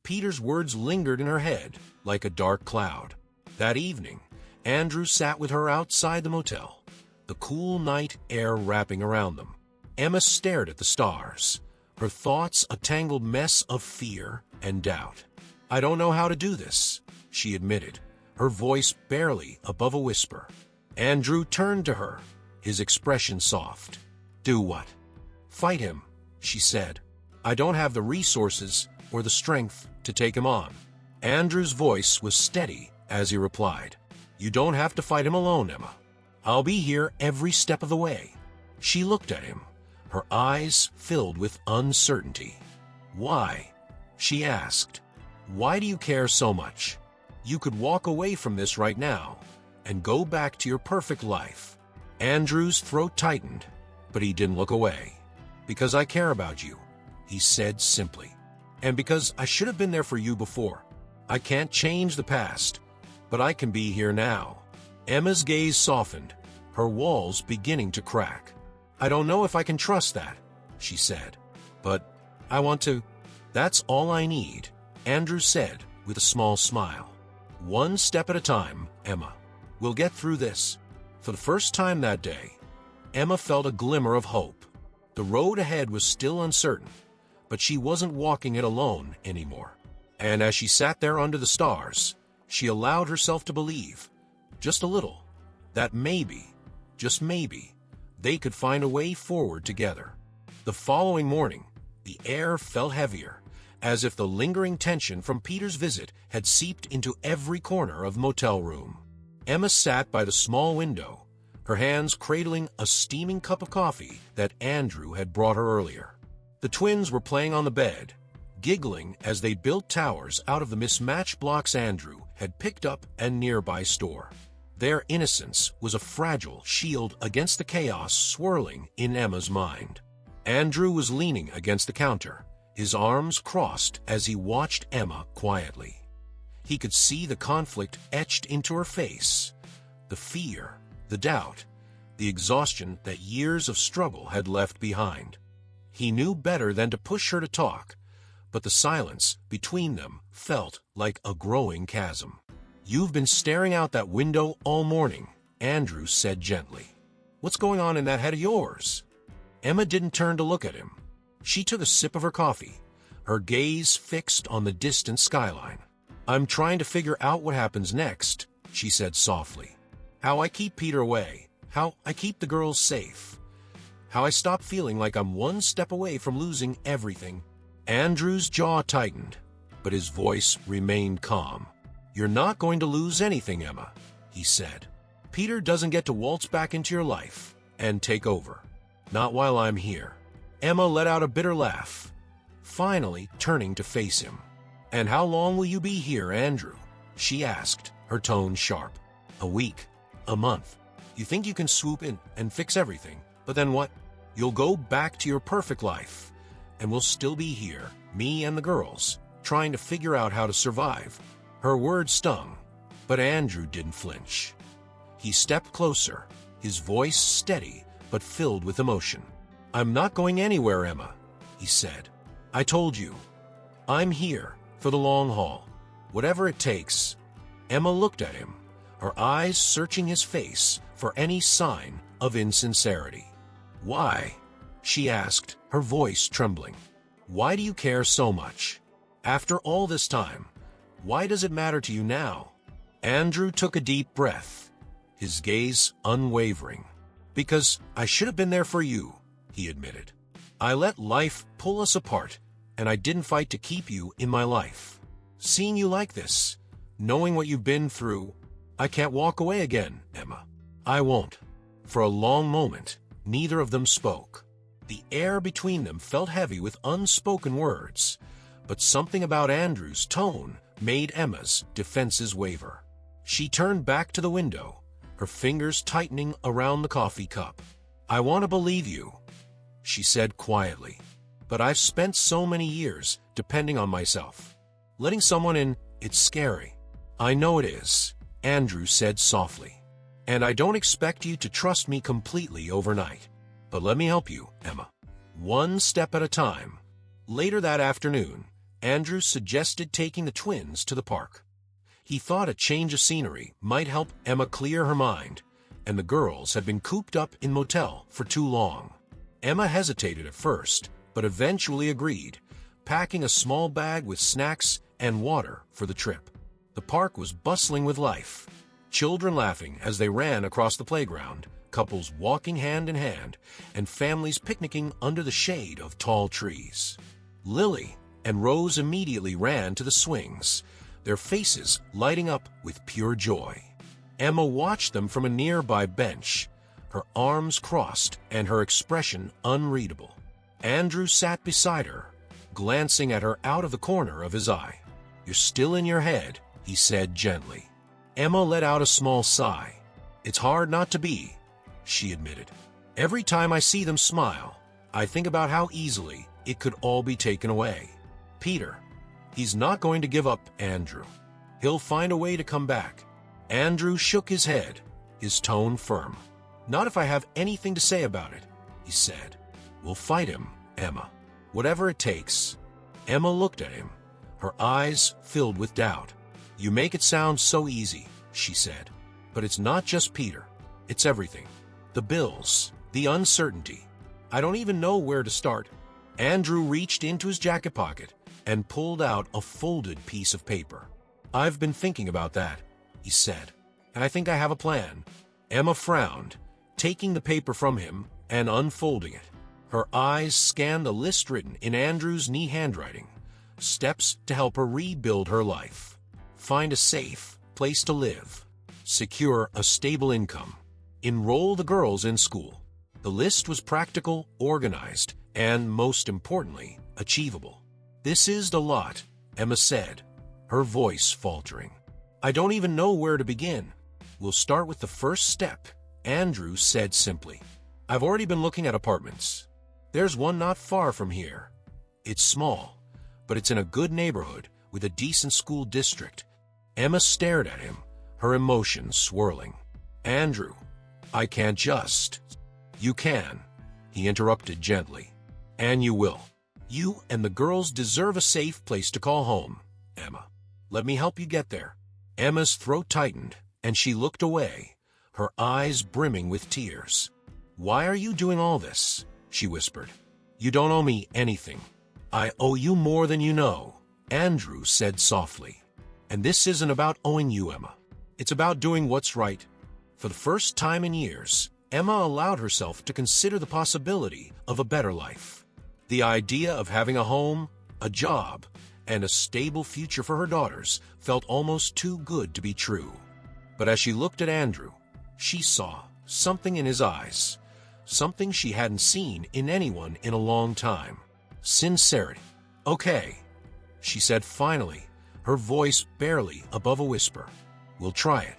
Peter's words lingered in her head like a dark cloud. That evening, Andrew sat with her outside the motel, the cool night air wrapping around them. Emma stared at the stars, her thoughts a tangled mess of fear and doubt. "I don't know how to do this," she admitted, her voice barely above a whisper. Andrew turned to her, his expression soft. "Do what?" "Fight him," she said. "I don't have the resources or the strength to take him on." Andrew's voice was steady as he replied, "You don't have to fight him alone, Emma. I'll be here every step of the way." She looked at him, her eyes filled with uncertainty. "Why?" she asked. "Why do you care so much? You could walk away from this right now and go back to your perfect life." Andrew's throat tightened, but he didn't look away. "Because I care about you," he said simply. "And because I should have been there for you before. I can't change the past, but I can be here now." Emma's gaze softened, her walls beginning to crack. "I don't know if I can trust that," she said. "But I want to." "That's all I need," Andrew said with a small smile. "One step at a time, Emma. We'll get through this." For the first time that day, Emma felt a glimmer of hope. The road ahead was still uncertain, but she wasn't walking it alone anymore. And as she sat there under the stars, she allowed herself to believe, just a little, that maybe, just maybe, they could find a way forward together. The following morning, the air felt heavier, as if the lingering tension from Peter's visit had seeped into every corner of the motel room. Emma sat by the small window, her hands cradling a steaming cup of coffee that Andrew had brought her earlier. The The twins were playing on the bed, giggling as they built towers out of the mismatched blocks Andrew had picked up at a nearby store. Their innocence was a fragile shield against the chaos swirling in Emma's mind. Andrew was leaning against the counter, his arms crossed as he watched Emma quietly. He could see the conflict etched into her face, the fear, the doubt, the exhaustion that years of struggle had left behind. He knew better than to push her to talk, but the silence between them felt like a growing chasm. "You've been staring out that window all morning," Andrew said gently. "What's going on in that head of yours?" Emma didn't turn to look at him. She took a sip of her coffee, her gaze fixed on the distant skyline. "I'm trying to figure out what happens next," she said softly. "How I keep Peter away, how I keep the girls safe, how I stop feeling like I'm one step away from losing everything." Andrew's jaw tightened, but his voice remained calm. "You're not going to lose anything, Emma," he said. "Peter doesn't get to waltz back into your life and take over. Not while I'm here." Emma let out a bitter laugh, finally turning to face him. "And how long will you be here, Andrew?" she asked, her tone sharp. "A week, a month. You think you can swoop in and fix everything, but then what? You'll go back to your perfect life, and we'll still be here, me and the girls, trying to figure out how to survive." Her words stung, but Andrew didn't flinch. He stepped closer, his voice steady but filled with emotion. "I'm not going anywhere, Emma," he said. "I told you. I'm here for the long haul, whatever it takes." Emma looked at him, her eyes searching his face for any sign of insincerity. "Why?" she asked, her voice trembling. "Why do you care so much? After all this time, why does it matter to you now?" Andrew took a deep breath, his gaze unwavering. "Because I should have been there for you," he admitted. "I let life pull us apart, and I didn't fight to keep you in my life. Seeing you like this, knowing what you've been through, I can't walk away again, Emma. I won't." For a long moment, neither of them spoke. The air between them felt heavy with unspoken words, but something about Andrew's tone made Emma's defenses waver. She turned back to the window, her fingers tightening around the coffee cup. "I want to believe you," she said quietly, "but I've spent so many years depending on myself. Letting someone in, it's scary." "I know it is," Andrew said softly, "and I don't expect you to trust me completely overnight. But let me help you, Emma. One step at a time." Later that afternoon, Andrew suggested taking the twins to the park. He thought a change of scenery might help Emma clear her mind, and the girls had been cooped up in motel for too long. Emma hesitated at first, but eventually agreed, packing a small bag with snacks and water for the trip. The park was bustling with life, children laughing as they ran across the playground, couples walking hand in hand, and families picnicking under the shade of tall trees. Lily and Rose immediately ran to the swings, their faces lighting up with pure joy. Emma watched them from a nearby bench, her arms crossed and her expression unreadable. Andrew sat beside her, glancing at her out of the corner of his eye. "You're still in your head," he said gently. Emma let out a small sigh. "It's hard not to be," she admitted. "Every time I see them smile, I think about how easily it could all be taken away. Peter, he's not going to give up, Andrew. He'll find a way to come back." Andrew shook his head, his tone firm. "Not if I have anything to say about it," he said. "We'll fight him, Emma, whatever it takes." Emma looked at him, her eyes filled with doubt. "You make it sound so easy," she said. "But it's not just Peter. It's everything. The bills, the uncertainty. I don't even know where to start." Andrew reached into his jacket pocket and pulled out a folded piece of paper. "I've been thinking about that," he said, "and I think I have a plan." Emma frowned, taking the paper from him and unfolding it. Her eyes scanned the list written in Andrew's neat handwriting, steps to help her rebuild her life. Find a safe place to live. Secure a stable income. Enroll the girls in school. The list was practical, organized, and, most importantly, achievable. This is a lot, Emma said, her voice faltering. I don't even know where to begin. We'll start with the first step, Andrew said simply. I've already been looking at apartments. There's one not far from here. It's small, but it's in a good neighborhood with a decent school district. Emma stared at him, her emotions swirling. Andrew, I can't just. You can, he interrupted gently. And you will. You and the girls deserve a safe place to call home, Emma. Let me help you get there. Emma's throat tightened, and she looked away, her eyes brimming with tears. Why are you doing all this? She whispered. You don't owe me anything. I owe you more than you know, Andrew said softly. And this isn't about owing you, Emma. It's about doing what's right. For the first time in years, Emma allowed herself to consider the possibility of a better life. The idea of having a home, a job, and a stable future for her daughters felt almost too good to be true. But as she looked at Andrew, she saw something in his eyes, something she hadn't seen in anyone in a long time. Sincerity. Okay, she said finally, her voice barely above a whisper. We'll try it.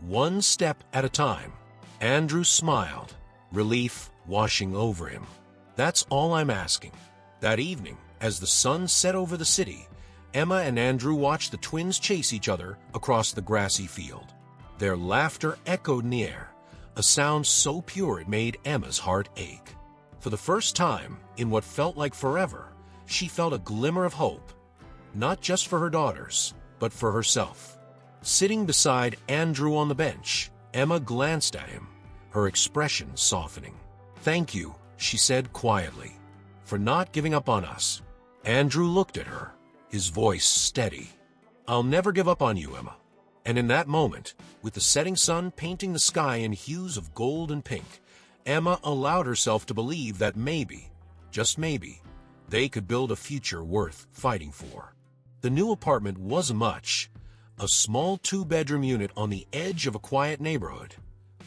One step at a time. Andrew smiled, relief washing over him. That's all I'm asking. That evening, as the sun set over the city, Emma and Andrew watched the twins chase each other across the grassy field. Their laughter echoed in the air, a sound so pure it made Emma's heart ache. For the first time, in what felt like forever, she felt a glimmer of hope, not just for her daughters, but for herself. Sitting beside Andrew on the bench, Emma glanced at him, her expression softening. Thank you, she said quietly, for not giving up on us. Andrew looked at her, his voice steady. I'll never give up on you, Emma. And in that moment, with the setting sun painting the sky in hues of gold and pink, Emma allowed herself to believe that maybe, just maybe, they could build a future worth fighting for. The new apartment wasn't much, a small two-bedroom unit on the edge of a quiet neighborhood.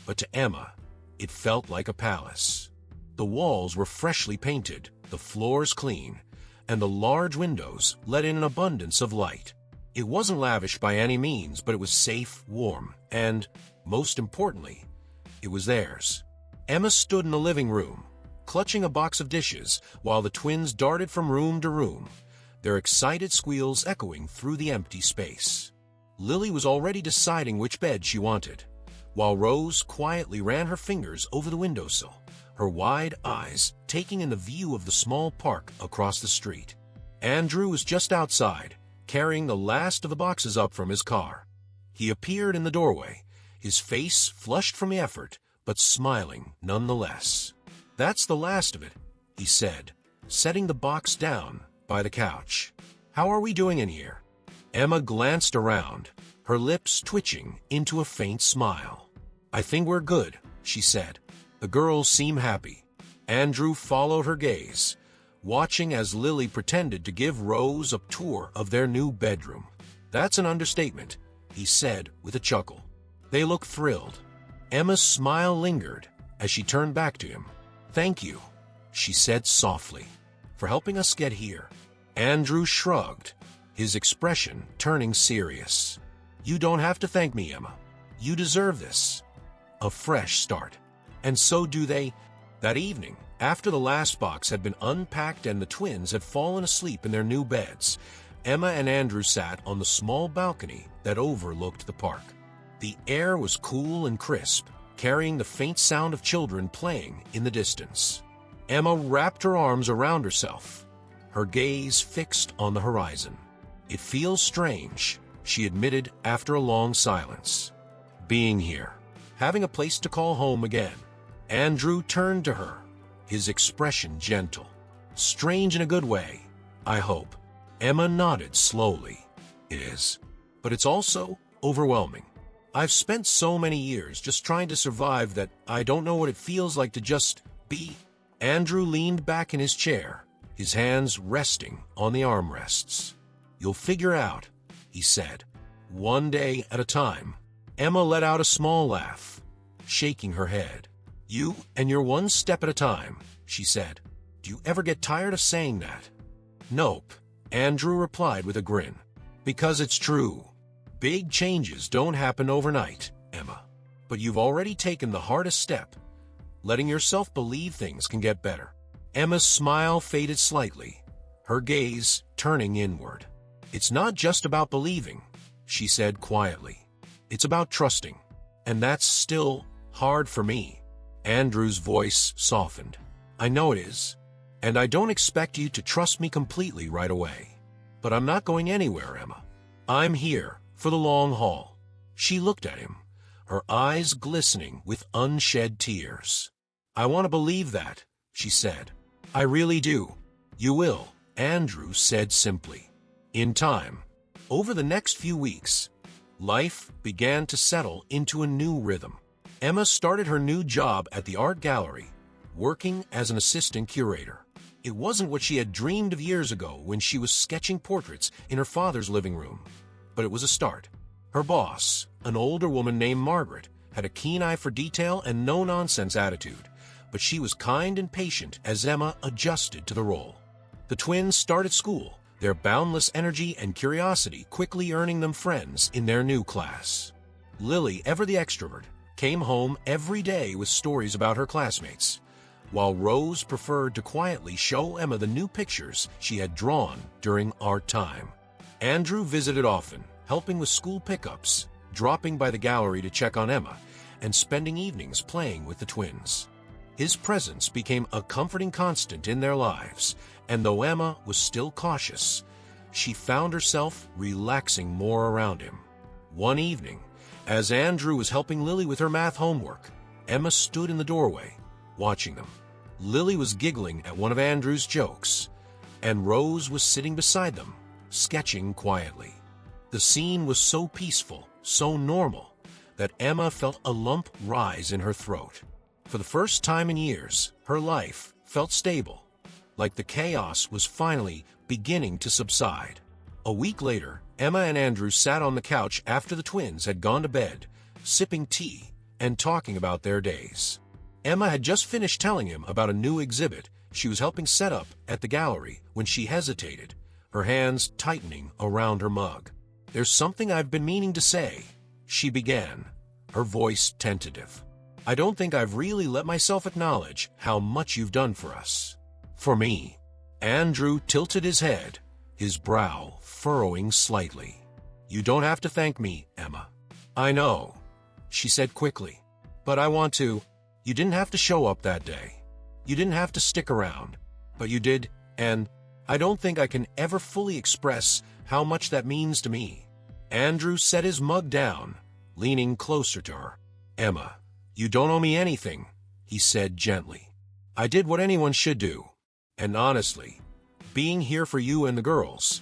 But to Emma, it felt like a palace. The walls were freshly painted, the floors clean, and the large windows let in an abundance of light. It wasn't lavish by any means, but it was safe, warm, and, most importantly, it was theirs. Emma stood in the living room, clutching a box of dishes, while the twins darted from room to room, their excited squeals echoing through the empty space. Lily was already deciding which bed she wanted, while Rose quietly ran her fingers over the windowsill, her wide eyes taking in the view of the small park across the street. Andrew was just outside, carrying the last of the boxes up from his car. He appeared in the doorway, his face flushed from the effort, but smiling nonetheless. That's the last of it, he said, setting the box down by the couch. How are we doing in here? Emma glanced around, her lips twitching into a faint smile. I think we're good, she said. The girls seem happy. Andrew followed her gaze, watching as Lily pretended to give Rose a tour of their new bedroom. That's an understatement, he said with a chuckle. They look thrilled. Emma's smile lingered as she turned back to him. Thank you, she said softly, for helping us get here. Andrew shrugged, his expression turning serious. You don't have to thank me, Emma. You deserve this. A fresh start. And so do they. That evening, after the last box had been unpacked and the twins had fallen asleep in their new beds, Emma and Andrew sat on the small balcony that overlooked the park. The air was cool and crisp, carrying the faint sound of children playing in the distance. Emma wrapped her arms around herself, her gaze fixed on the horizon. It feels strange, she admitted after a long silence. Being here, having a place to call home again. Andrew turned to her, his expression gentle. Strange in a good way, I hope. Emma nodded slowly. It is. But it's also overwhelming. I've spent so many years just trying to survive that I don't know what it feels like to just be. Andrew leaned back in his chair, his hands resting on the armrests. You'll figure out, he said, one day at a time. Emma let out a small laugh, shaking her head. You and your one step at a time, she said. Do you ever get tired of saying that? Nope, Andrew replied with a grin. Because it's true. Big changes don't happen overnight, Emma. But you've already taken the hardest step, letting yourself believe things can get better. Emma's smile faded slightly, her gaze turning inward. It's not just about believing, she said quietly. It's about trusting. And that's still hard for me. Andrew's voice softened. I know it is. And I don't expect you to trust me completely right away. But I'm not going anywhere, Emma. I'm here for the long haul. She looked at him, her eyes glistening with unshed tears. I want to believe that, she said. I really do. You will, Andrew said simply. In time, over the next few weeks, life began to settle into a new rhythm. Emma started her new job at the art gallery, working as an assistant curator. It wasn't what she had dreamed of years ago when she was sketching portraits in her father's living room, but it was a start. Her boss, an older woman named Margaret, had a keen eye for detail and no-nonsense attitude, but she was kind and patient as Emma adjusted to the role. The twins started school, their boundless energy and curiosity quickly earning them friends in their new class. Lily, ever the extrovert, came home every day with stories about her classmates, while Rose preferred to quietly show Emma the new pictures she had drawn during art time. Andrew visited often, helping with school pickups, dropping by the gallery to check on Emma, and spending evenings playing with the twins. His presence became a comforting constant in their lives, and though Emma was still cautious, she found herself relaxing more around him. One evening, as Andrew was helping Lily with her math homework, Emma stood in the doorway, watching them. Lily was giggling at one of Andrew's jokes, and Rose was sitting beside them, sketching quietly. The scene was so peaceful, so normal, that Emma felt a lump rise in her throat. For the first time in years, her life felt stable, like the chaos was finally beginning to subside. A week later, Emma and Andrew sat on the couch after the twins had gone to bed, sipping tea and talking about their days. Emma had just finished telling him about a new exhibit she was helping set up at the gallery when she hesitated, her hands tightening around her mug. There's something I've been meaning to say, she began, her voice tentative. I don't think I've really let myself acknowledge how much you've done for us. For me. Andrew tilted his head, his brow furrowing slightly. You don't have to thank me, Emma. I know, she said quickly. But I want to. You didn't have to show up that day. You didn't have to stick around. But you did, and I don't think I can ever fully express how much that means to me. Andrew set his mug down, leaning closer to her. Emma, you don't owe me anything, he said gently. I did what anyone should do. And honestly, being here for you and the girls,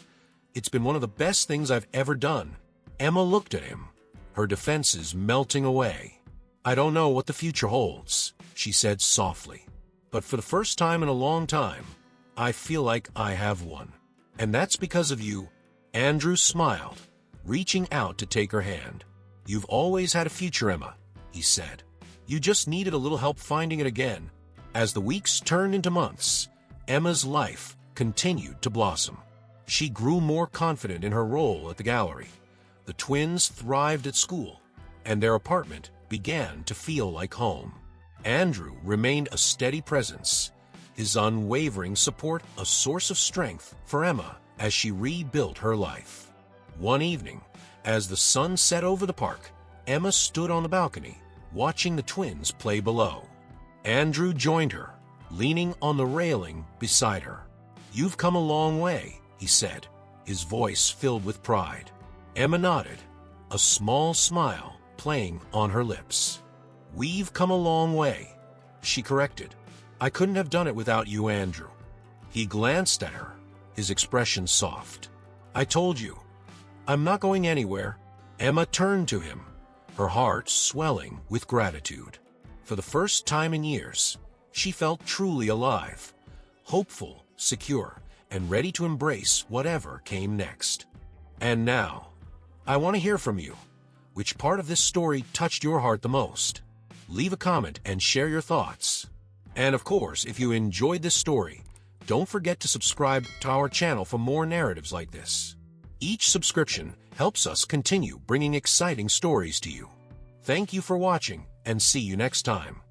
it's been one of the best things I've ever done. Emma looked at him, her defenses melting away. I don't know what the future holds, she said softly. But for the first time in a long time, I feel like I have one. And that's because of you. Andrew smiled, reaching out to take her hand. You've always had a future, Emma, he said. You just needed a little help finding it again. As the weeks turned into months, Emma's life continued to blossom. She grew more confident in her role at the gallery. The twins thrived at school, and their apartment began to feel like home. Andrew remained a steady presence, his unwavering support a source of strength for Emma as she rebuilt her life. One evening, as the sun set over the park, Emma stood on the balcony, watching the twins play below. Andrew joined her, leaning on the railing beside her. You've come a long way, he said, his voice filled with pride. Emma nodded, a small smile playing on her lips. We've come a long way, she corrected. I couldn't have done it without you, Andrew. He glanced at her, his expression soft. I told you, I'm not going anywhere. Emma turned to him, her heart swelling with gratitude. For the first time in years, she felt truly alive, hopeful, secure, and ready to embrace whatever came next. And now, I want to hear from you. Which part of this story touched your heart the most? Leave a comment and share your thoughts. And of course, if you enjoyed this story, Don't forget to subscribe to our channel for more narratives like this. Each subscription helps us continue bringing exciting stories to you. Thank you for watching, and see you next time.